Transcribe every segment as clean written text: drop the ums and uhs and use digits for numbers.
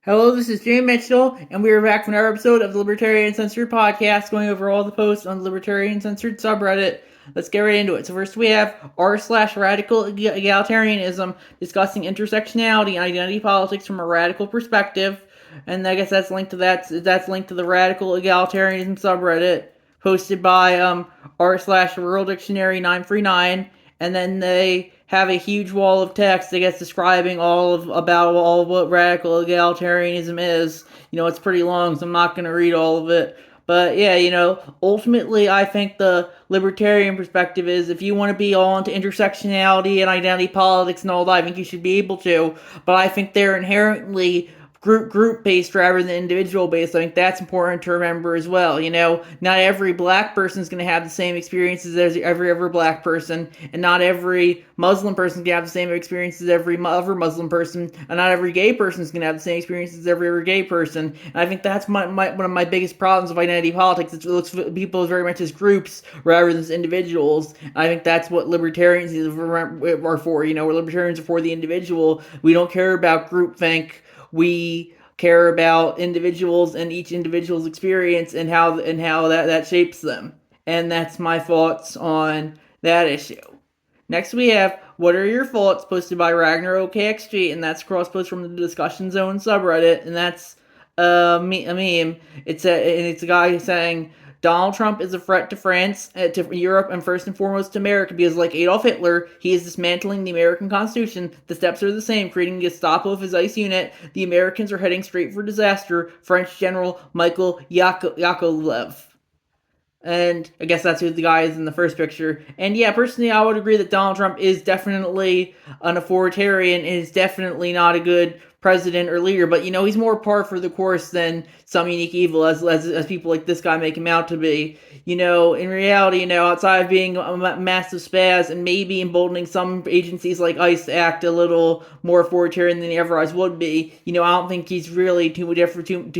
Hello, this is Jay Mitchell, and we are back from another episode of the Libertarian Censored podcast, going over all the posts on the Libertarian Censored subreddit. Let's get right into it. So first we have r/radical egalitarianism, discussing intersectionality and identity politics from a radical perspective. And I guess that's linked to that's linked to the radical egalitarianism subreddit, posted by r/World Dictionary 939. And then they have a huge wall of text, I guess, describing about all of what radical egalitarianism is. It's pretty long, so I'm not going to read all of it. But yeah, ultimately, I think the libertarian perspective is if you want to be all into intersectionality and identity politics and all that, I think you should be able to. But I think they're inherently group based rather than individual based. I think that's important to remember as well. Not every black person is going to have the same experiences as every other black person, and not every Muslim person is going to have the same experiences as every other Muslim person, and not every gay person is going to have the same experiences as every other gay person. And I think that's one of my biggest problems of identity politics. It looks at people very much as groups rather than as individuals. And I think that's what libertarians are for. Libertarians are for the individual. We don't care about groupthink. We care about individuals and each individual's experience and how that shapes them. And that's my thoughts on that issue. Next we have What Are Your Thoughts, posted by Ragnar OKXG, and that's cross post from the Discussion Zone subreddit, and that's a meme. It's a guy saying Donald Trump is a threat to France, to Europe, and first and foremost to America because, like Adolf Hitler, he is dismantling the American Constitution. The steps are the same, creating a Gestapo of his ICE unit. The Americans are heading straight for disaster. French General Michael Yakovlev. And I guess that's who the guy is in the first picture. And yeah, personally, I would agree that Donald Trump is definitely an authoritarian and is definitely not a good president or leader. But, he's more par for the course than some unique evil, as people like this guy make him out to be. In reality, outside of being a massive spaz and maybe emboldening some agencies like ICE to act a little more authoritarian than he otherwise would be, I don't think he's really too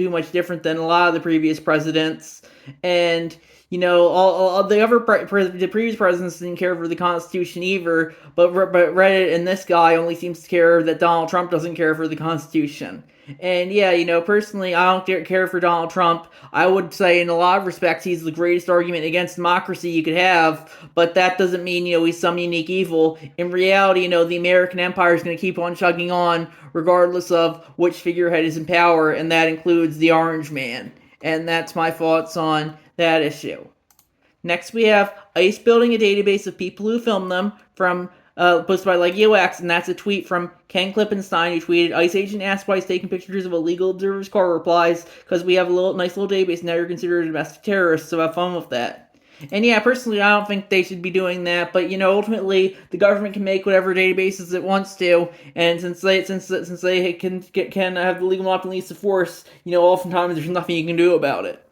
much different than a lot of the previous presidents. And all the other the previous presidents didn't care for the Constitution either, but Reddit and this guy only seems to care that Donald Trump doesn't care for the Constitution. And yeah, personally, I don't care for Donald Trump. I would say in a lot of respects he's the greatest argument against democracy you could have, but that doesn't mean, he's some unique evil. In reality, the American empire is going to keep on chugging on regardless of which figurehead is in power, and that includes the Orange Man. And that's my thoughts on that issue. Next, we have ICE building a database of people who filmed them from posted by LegioX, and that's a tweet from Ken Klippenstein, who tweeted, "ICE agent asked why he's taking pictures of illegal observers' car replies, because we have a nice little database, now you're considered a domestic terrorist, so have fun with that." And yeah, personally, I don't think they should be doing that. But ultimately, the government can make whatever databases it wants to, and since they can have the legal monopoly to force, oftentimes there's nothing you can do about it.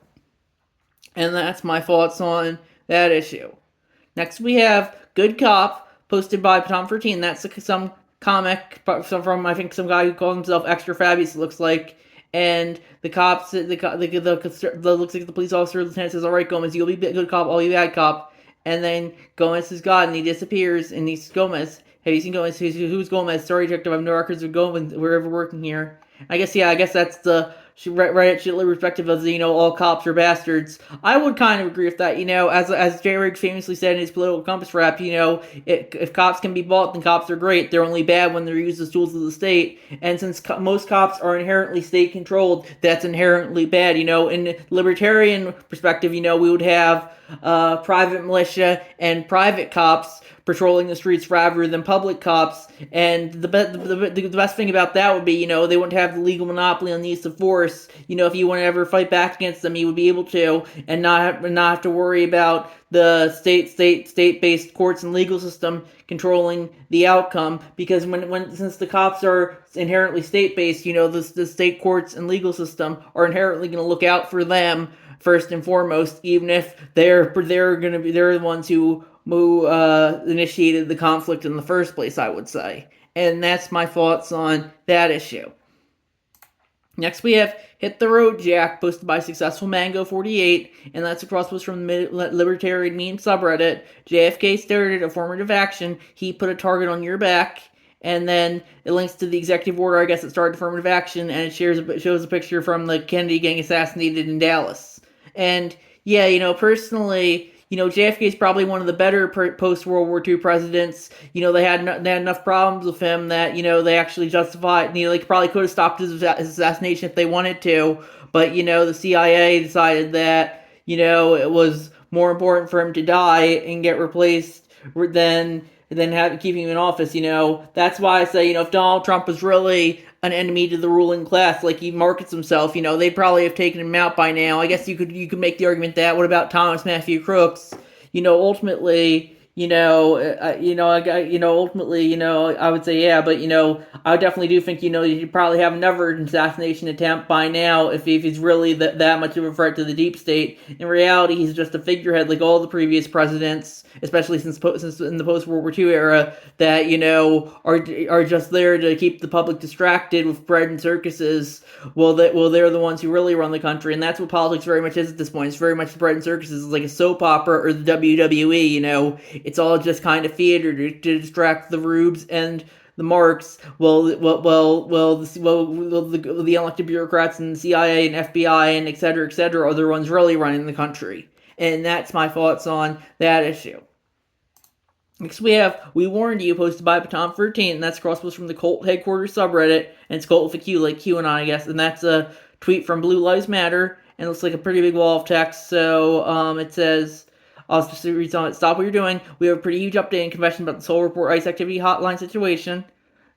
And that's my thoughts on that issue. Next, we have Good Cop, posted by Tom13. That's some comic from I think some guy who calls himself Extra Fabulous. It looks like. And the cops, the looks like the police officer, lieutenant says, "All right, Gomez, you'll be good cop, I'll be bad cop." And then Gomez is God, and he disappears. And he's Gomez. Have you seen Gomez? Who's Gomez? Sorry, detective. I have no records of Gomez. We're ever working here. I guess that's the Reddit shitly perspective of all cops are bastards. I would kind of agree with that. As J. Riggs famously said in his political compass rap, if cops can be bought, then cops are great. They're only bad when they're used as tools of the state. And since most cops are inherently state controlled, that's inherently bad. In libertarian perspective, we would have private militia and private cops patrolling the streets rather than public cops. And the best thing about that would be, they wouldn't have the legal monopoly on the use of force. If you want to ever fight back against them, you would be able to, and not have to worry about the state-based courts and legal system controlling the outcome. Because since the cops are inherently state-based, the state courts and legal system are inherently going to look out for them first and foremost, even if they're the ones who initiated the conflict in the first place, I would say. And that's my thoughts on that issue. Next, we have Hit the Road Jack, posted by Successful Mango 48, and that's a cross post from the Libertarian meme subreddit. JFK started affirmative action. He put a target on your back. and then it links to the executive order, I guess it started affirmative action, and it shows a picture from the Kennedy gang assassinated in Dallas. And yeah, personally, JFK is probably one of the better post World War II presidents. They had enough problems with him that they actually justified. They probably could have stopped his assassination if they wanted to, but the CIA decided that it was more important for him to die and get replaced than keeping him in office. That's why I say if Donald Trump was really an enemy to the ruling class, like he markets himself, they probably have taken him out by now. I guess you could make the argument that what about Thomas Matthew Crooks? Ultimately, ultimately, I would say yeah, but I definitely do think you probably have another assassination attempt by now if he's really that much of a threat to the deep state. In reality, he's just a figurehead like all the previous presidents, especially since in the post World War II era, that are just there to keep the public distracted with bread and circuses. They're the ones who really run the country, and that's what politics very much is at this point. It's very much bread and circuses. It's like a soap opera or the WWE. It's all just kind of theater to distract the rubes and the marks. The elected bureaucrats and the CIA and FBI and et cetera, are the ones really running the country. And that's my thoughts on that issue. Next we have We Warned You, posted by Baton13, and that's crosspost from the Cult headquarters subreddit, and it's Cult with a Q, like QAnon, I guess, and that's a tweet from Blue Lives Matter, and it looks like a pretty big wall of text. So it says, I'll just read some of it. Stop what you're doing. We have a pretty huge update and confession about the Soul Report ICE activity hotline situation.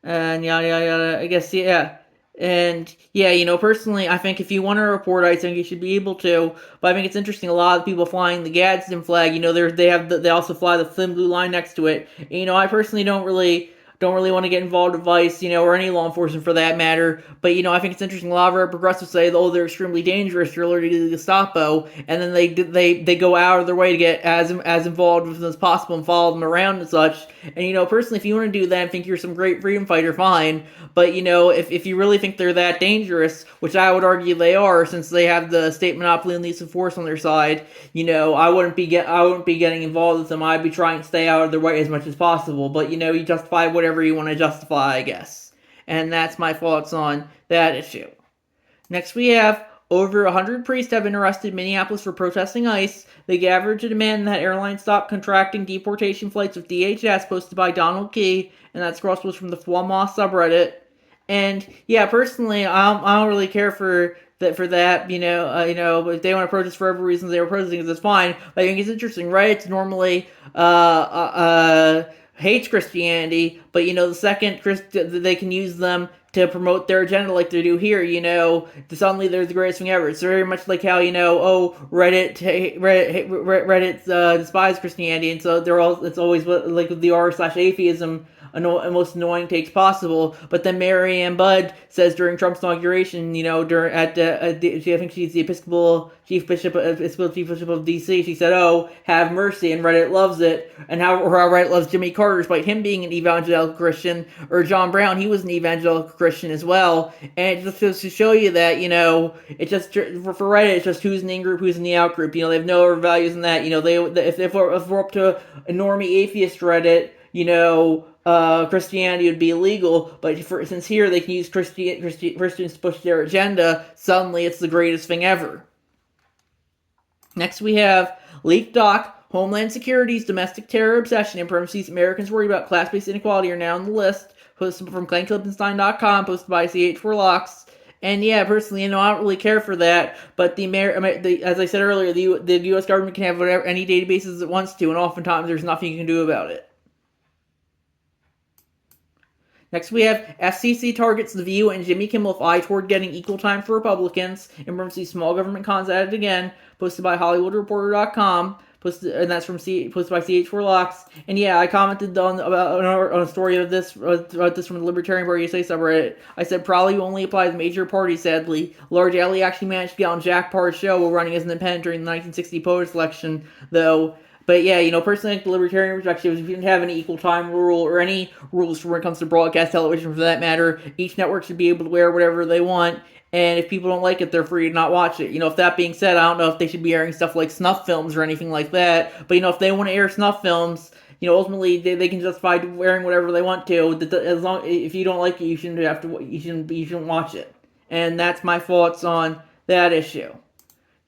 And yada yada yada. I guess, yeah. And yeah, personally, I think if you want to report ICE, I think you should be able to. But I think it's interesting. A lot of people flying the Gadsden flag, they also fly the thin blue line next to it. And, I personally don't really want to get involved with ICE, or any law enforcement for that matter. But, I think it's interesting. A lot of our progressives say, oh, they're extremely dangerous. You're allergic to the Gestapo. And then they go out of their way to get as involved with them as possible and follow them around and such. And, personally, if you want to do that and think you're some great freedom fighter, fine. But, if you really think they're that dangerous, which I would argue they are, since they have the state monopoly and the use of force on their side, I wouldn't be getting involved with them. I'd be trying to stay out of their way as much as possible. But, you justify whatever you want to justify, I guess. And that's my thoughts on that issue. Next we have over 100 priests have been arrested in Minneapolis for protesting ICE. They gathered to demand that airlines stop contracting deportation flights with DHS, posted by Donald Key, and that's crosspost from the Fwama subreddit. And yeah, personally, I don't really care for that. If they want to protest for every reason they were protesting, it's fine. But I think it's interesting, right? It's normally hates Christianity, but the second they can use them to promote their agenda like they do here, suddenly they're the greatest thing ever. It's very much like how, Reddit despise Christianity, and so it's always like the r/atheism most annoying takes possible. But then Mary Ann Budd says during Trump's inauguration, I think she's the Episcopal Chief Bishop of DC, she said, "Oh, have mercy," and Reddit loves it. And how Reddit loves Jimmy Carter, despite him being an evangelical Christian, or John Brown, he was an evangelical Christian as well. And it just goes to show you that it just for Reddit, it's just who's in the in-group, who's in the out-group. They have no other values than that. If we're up to a normie atheist Reddit, Christianity would be illegal, but since here they can use Christians to push their agenda, suddenly it's the greatest thing ever. Next we have Leak Doc, Homeland Security's domestic terror obsession and premises Americans worry about class-based inequality are now on the list, posted from GlennKlippenstein.com, posted by CH4Locks. And yeah, personally, I don't really care for that, but as I said earlier, the U.S. government can have any databases it wants to, and oftentimes there's nothing you can do about it. Next we have FCC targets The View and Jimmy Kimmel with eye toward getting equal time for Republicans. Emergency small government cons at it again. Posted by HollywoodReporter.com. And that's posted by CH4Locks. And yeah, I commented on a story of this about this from the Libertarian Bar USA subreddit. I said probably only apply to major parties, sadly. Large Alley actually managed to get on Jack Parr's show while running as an independent during the 1960 POTUS election, though. But yeah, personally, I think the Libertarian perspective is if you didn't have any equal time rule or any rules for when it comes to broadcast television for that matter, each network should be able to wear whatever they want, and if people don't like it, they're free to not watch it. If that being said, I don't know if they should be airing stuff like snuff films or anything like that, but if they want to air snuff films, ultimately they can justify wearing whatever they want to. As long if you don't like it, you shouldn't watch it. And that's my thoughts on that issue.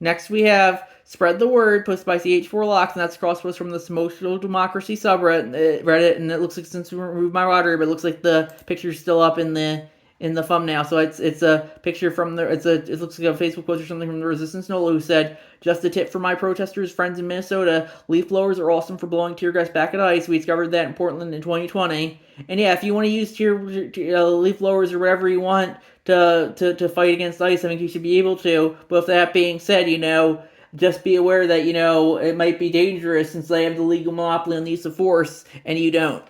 Next, we have Spread the Word, posted by CH4Locks, and that's a cross post from the Social Democracy subreddit, Reddit, and it looks like since we removed my moderator, but it looks like the picture's still up in the thumbnail. So it's a picture from it looks like a Facebook post or something from the Resistance Nola, who said, "Just a tip for my protesters friends in Minnesota: leaf blowers are awesome for blowing tear gas back at ICE. We discovered that in Portland in 2020. And yeah, if you want to use leaf blowers or whatever you want to fight against ICE, I think you should be able to. But with that being said, just be aware that, it might be dangerous since they have the legal monopoly on the use of force, and you don't."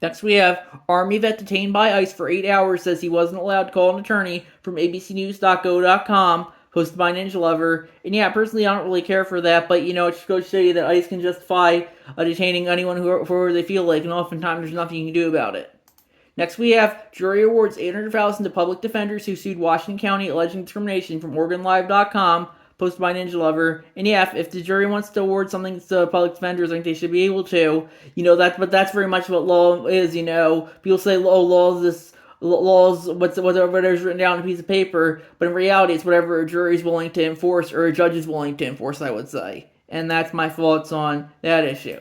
Next, we have Army vet detained by ICE for 8 hours says he wasn't allowed to call an attorney from abcnews.go.com, posted by Ninja Lover. And yeah, personally, I don't really care for that, but, it just goes to show you that ICE can justify detaining anyone whoever they feel like, and oftentimes there's nothing you can do about it. Next, we have jury awards $800,000 to public defenders who sued Washington County alleging discrimination from OregonLive.com, posted by Ninja Lover. And yeah, if the jury wants to award something to public defenders, I think they should be able to. But that's very much what law is. People say, "Oh, law is whatever's written down on a piece of paper," but in reality, it's whatever a jury is willing to enforce or a judge is willing to enforce, I would say. And that's my thoughts on that issue.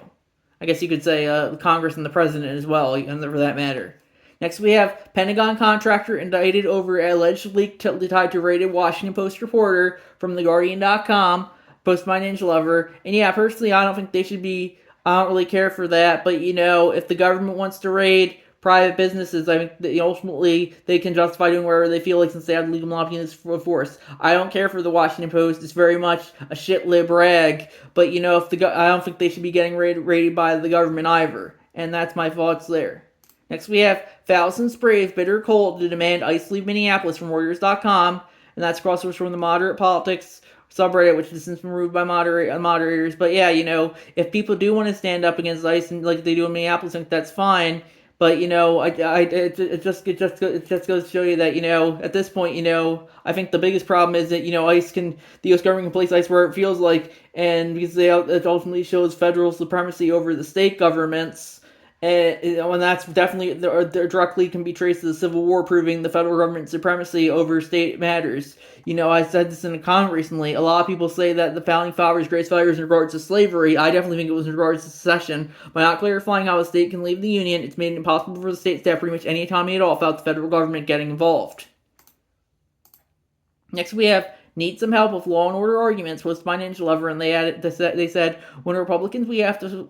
I guess you could say Congress and the president as well, and for that matter. Next, we have Pentagon contractor indicted over alleged leak tied to rated Washington Post reporter from TheGuardian.com, posted by Ninja Lover. And yeah, personally, I don't think they should be. I don't really care for that. But if the government wants to raid private businesses, I think ultimately they can justify doing whatever they feel like since they have the legal monopoly of force. I don't care for the Washington Post. It's very much a shit lib rag. But I don't think they should be getting raided by the government either. And that's my thoughts there. Next, we have thousands brave bitter cold to demand ICE leave Minneapolis from Warriors.com, and that's crossovers from the Moderate Politics subreddit, which has since been removed by moderators. But yeah, if people do want to stand up against ICE and like they do in Minneapolis, I think that's fine. But it just goes to show you that at this point I think the biggest problem is that the U.S. government can place ICE where it feels like, and because it ultimately shows federal supremacy over the state governments. And that's definitely directly can be traced to the Civil War, proving the federal government's supremacy over state matters. I said this in a comment recently. A lot of people say that the founding fathers' greatest failures in regards to slavery. I definitely think it was in regards to secession. By not clarifying how a state can leave the Union, it's made it impossible for the states to have pretty much any autonomy at all without the federal government getting involved. Next, we have need some help with law and order arguments, posted by Ninja Lover, and they said, when Republicans we have to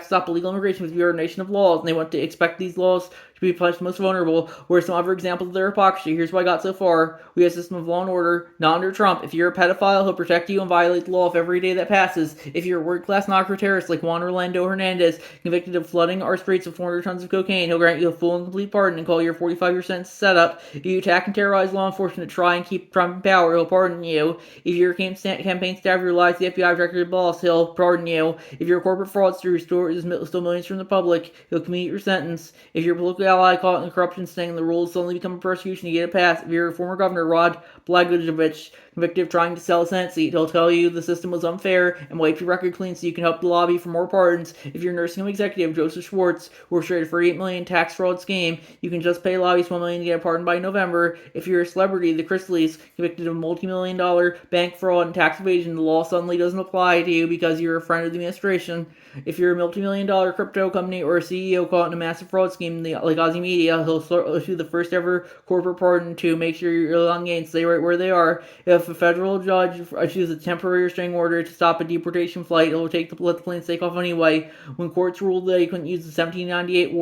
stop illegal immigration with your nation of laws, and they want to expect these laws to be punished most vulnerable. Where some other examples of their hypocrisy. Here's what I got so far. We have a system of law and order, not under Trump. If you're a pedophile, he'll protect you and violate the law of every day that passes. If you're a world-class narco-terrorist like Juan Orlando Hernandez, convicted of flooding our streets with 400 tons of cocaine, he'll grant you a full and complete pardon and call your 45-year sentence set up. If you attack and terrorize law enforcement to try and keep Trump in power, he'll pardon you. If you're a campaign staffer who lies to the FBI director boss, he'll pardon you. If you're a corporate fraudster who steals millions from the public, he'll commute your sentence. If you're a political ally caught in corruption, saying the rules suddenly become a persecution to get it passed. If you're a former governor, Rod Blagojevich, convicted of trying to sell a Senate seat, he'll tell you the system was unfair and wipe your record clean so you can help the lobby for more pardons. If you're a nursing home executive, Joseph Schwartz, who orchestrated a $48 million tax fraud scheme, you can just pay lobbyists $1 million to get a pardon by November. If you're a celebrity, the Chrisleys, convicted of multi-million-dollar bank fraud and tax evasion, the law suddenly doesn't apply to you because you're a friend of the administration. If you're a multi-million-dollar crypto company or a CEO caught in a massive fraud scheme like Aussie Media, he'll issue the first ever corporate pardon to make sure you're on game and stay right where they are. If a federal judge issues a temporary restraining order to stop a deportation flight, it will let the planes take off anyway. When courts ruled they couldn't use the 1798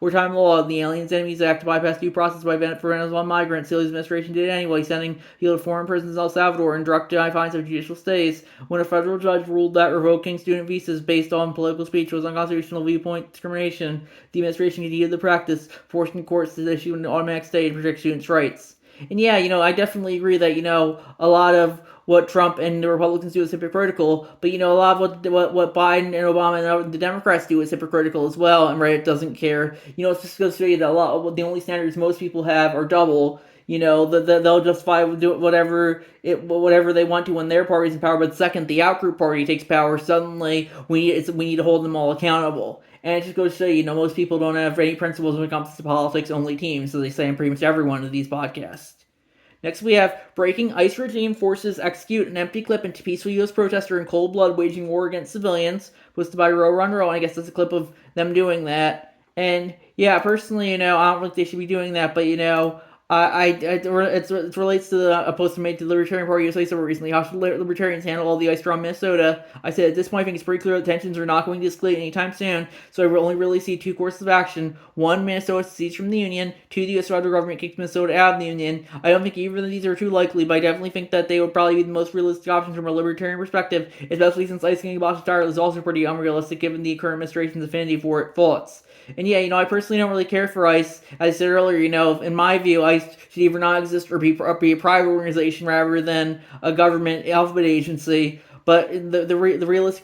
wartime law, the Aliens Enemies Act, to bypass due process for Venezuelan migrants, Hillary's administration did it anyway, sending people to foreign prisons in El Salvador and direct fines of judicial stays. When a federal judge ruled that revoking student visas based on political speech was unconstitutional viewpoint discrimination, the administration continued the practice, forcing courts to issue an automatic stay to protect students' rights. And yeah, I definitely agree that, a lot of what Trump and the Republicans do is hypocritical, but, a lot of what Biden and Obama and the Democrats do is hypocritical as well, and Reddit doesn't care. It's just goes to show you that the only standards most people have are double. they'll justify do whatever they want to when their party's in power. But the second the outgroup party takes power, suddenly we need to hold them all accountable. And it just goes to show, most people don't have any principles when it comes to politics, only teams, so they say in pretty much every one of these podcasts. Next, we have breaking ICE regime forces execute an empty clip into peaceful U.S. protester in cold blood waging war against civilians, posted by Row Run Row, and I guess that's a clip of them doing that. And yeah, personally, I don't think they should be doing that, but it relates to a post made to the Libertarian Party USA so recently. How should Libertarians handle all the ice around Minnesota? I said at this point I think it's pretty clear that tensions are not going to escalate anytime soon, so I only really see two courses of action. One, Minnesota secedes from the Union. Two, the U.S. federal government kicks Minnesota out of the Union. I don't think either of these are too likely, but I definitely think that they would probably be the most realistic option from a Libertarian perspective, especially since ice getting abolished entirely is also pretty unrealistic given the current administration's affinity for it faults. And yeah, I personally don't really care for ICE. As I said earlier, in my view, ICE should either not exist or be a private organization rather than a government alphabet agency. But the realistic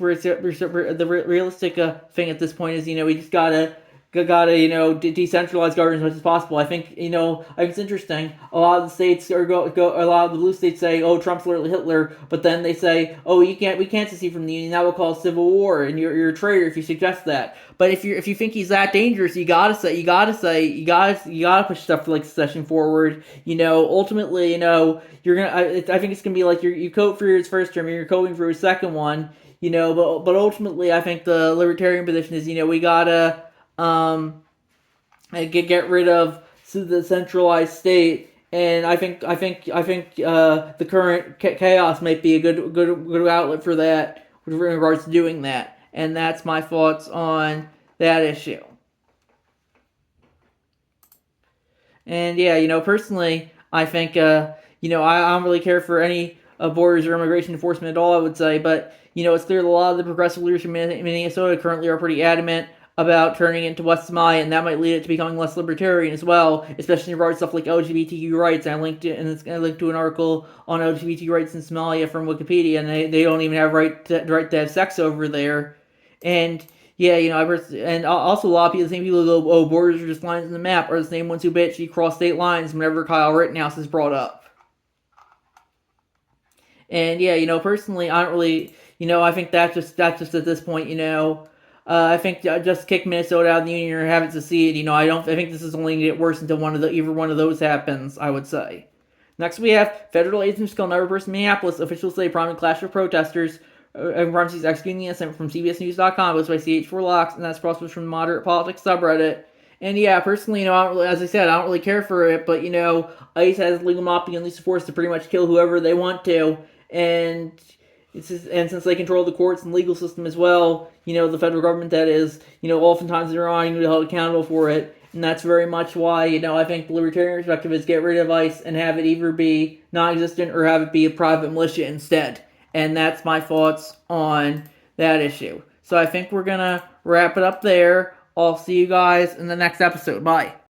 thing at this point is, we just gotta decentralize government as much as possible. I think it's interesting. A lot of the states a lot of the blue states say, oh, Trump's literally Hitler, but then they say, oh, we can't secede from the Union. That will cause civil war, and you're a traitor if you suggest that. But if you think he's that dangerous, you gotta push stuff like secession forward. Ultimately, you're gonna. I think it's gonna be like you vote for his first term, you're voting for his second one. But ultimately, I think the libertarian position is, we gotta get rid of the centralized state, and I think the current chaos might be a good outlet for that with regards to doing that. And that's my thoughts on that issue. And yeah, personally, I think I don't really care for any borders or immigration enforcement at all, I would say, but it's clear that a lot of the progressive leadership in Minnesota currently are pretty adamant about turning it into West Somalia, and that might lead it to becoming less libertarian as well, especially in regards to stuff like LGBTQ rights. I linked to an article on LGBT rights in Somalia from Wikipedia, and they don't even have right to have sex over there. And yeah, and also a lot of people, the same people who go, oh, borders are just lines in the map, are the same ones who bet you cross state lines whenever Kyle Rittenhouse is brought up. And yeah, personally, I don't really, I think that's just at this point, I think just kick Minnesota out of the Union or have it secede. I think this is only going to get worse until either one of those happens, I would say. Next, we have federal agents killed another person in Minneapolis. Officials say prominent clash of protesters. Ramsey's executing the innocent from CBSNews.com, was by CH4Locks, and that's processed from the Moderate Politics subreddit. And yeah, personally, as I said, I don't really care for it, but ICE has legal monopoly on these force to pretty much kill whoever they want to, and since they control the courts and legal system as well, the federal government, that is, oftentimes they're on to held accountable for it. And that's very much why, I think the libertarian perspective is get rid of ICE and have it either be non-existent or have it be a private militia instead. And that's my thoughts on that issue. So I think we're going to wrap it up there. I'll see you guys in the next episode. Bye.